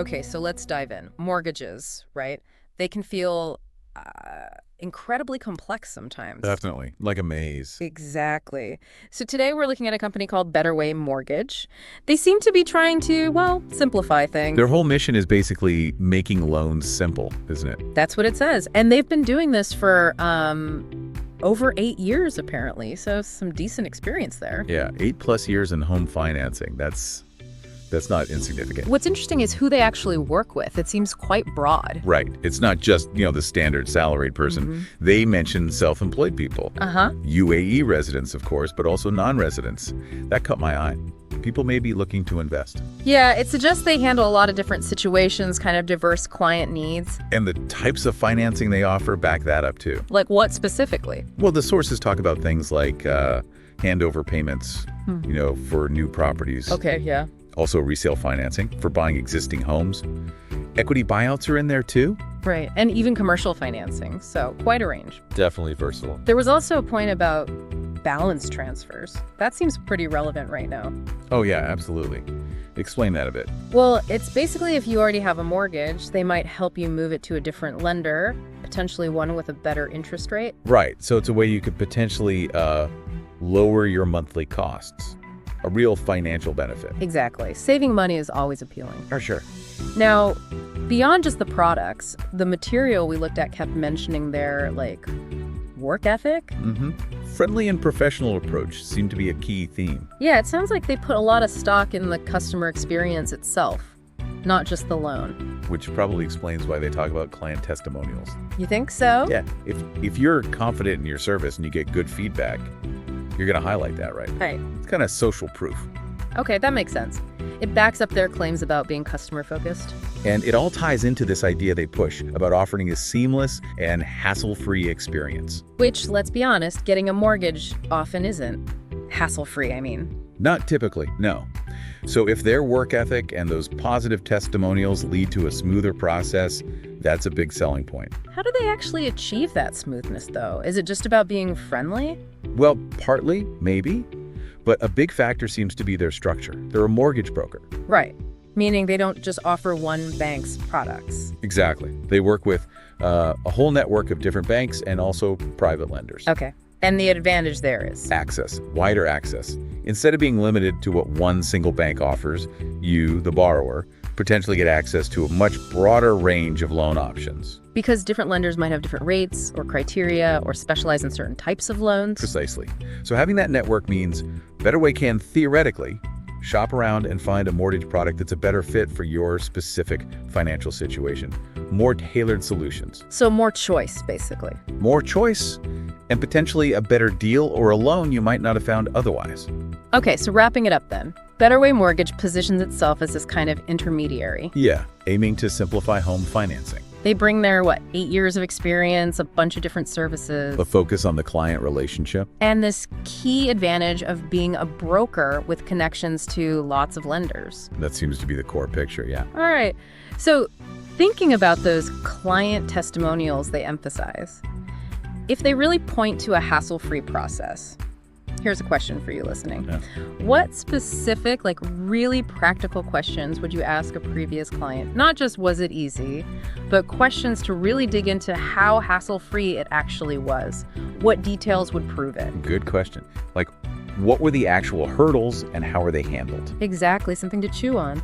Okay, so let's dive in. Mortgages, right? They can feel incredibly complex sometimes. Definitely. Like a maze. Exactly. So today we're looking at a company called Betterway Mortgage. They seem to be trying to, well, simplify things. Their whole mission is basically making loans simple, isn't it? That's what it says. And they've been doing this for over 8 years, apparently. So some decent experience there. Yeah, 8+ years in home financing. That's not insignificant. What's interesting is who they actually work with. It seems quite broad. Right. It's not just, the standard salaried person. They mention self-employed people. UAE residents, of course, but also non-residents. That caught my eye. People may be looking to invest. Yeah, it suggests they handle a lot of different situations, kind of diverse client needs. And the types of financing they offer back that up too. Like what specifically? Well, the sources talk about things like handover payments, for new properties. Okay, yeah. Also resale financing for buying existing homes. Equity buyouts are in there too. Right, and even commercial financing, so quite a range. Definitely versatile. There was also a point about balance transfers. That seems pretty relevant right now. Oh yeah, absolutely. Explain that a bit. Well, it's basically if you already have a mortgage, they might help you move it to a different lender, potentially one with a better interest rate. Right, so it's a way you could potentially lower your monthly costs. A real financial benefit. Exactly. Saving money is always appealing. For sure. Now, beyond just the products, the material we looked at kept mentioning their, work ethic. Friendly and professional approach seem to be a key theme. Yeah, it sounds like they put a lot of stock in the customer experience itself, not just the loan. Which probably explains why they talk about client testimonials. You think so? Yeah. If you're confident in your service and you get good feedback, you're going to highlight that, right? Right. It's kind of social proof. Okay, that makes sense. It backs up their claims about being customer-focused. And it all ties into this idea they push about offering a seamless and hassle-free experience. Which, let's be honest, getting a mortgage often isn't. Hassle-free, I mean. Not typically, no. So if their work ethic and those positive testimonials lead to a smoother process, that's a big selling point. How do they actually achieve that smoothness, though? Is it just about being friendly? Well, partly, maybe. But a big factor seems to be their structure. They're a mortgage broker. Right. Meaning they don't just offer one bank's products. Exactly. They work with a whole network of different banks and also private lenders. Okay. And the advantage there is? Access, wider access. Instead of being limited to what one single bank offers, you, the borrower, potentially get access to a much broader range of loan options. Because different lenders might have different rates or criteria or specialize in certain types of loans. Precisely. So having that network means Betterway can theoretically shop around and find a mortgage product that's a better fit for your specific financial situation. More tailored solutions. So more choice, basically. More choice and potentially a better deal or a loan you might not have found otherwise. Okay, so wrapping it up then. Betterway Mortgage positions itself as this kind of intermediary. Yeah, aiming to simplify home financing. They bring their, 8 years of experience, a bunch of different services. A focus on the client relationship. And this key advantage of being a broker with connections to lots of lenders. That seems to be the core picture, yeah. All right. So thinking about those client testimonials they emphasize, if they really point to a hassle-free process, here's a question for you listening. Yeah. What specific, really practical questions would you ask a previous client? Not just was it easy, but questions to really dig into how hassle-free it actually was. What details would prove it? Good question. What were the actual hurdles and how were they handled? Exactly, something to chew on.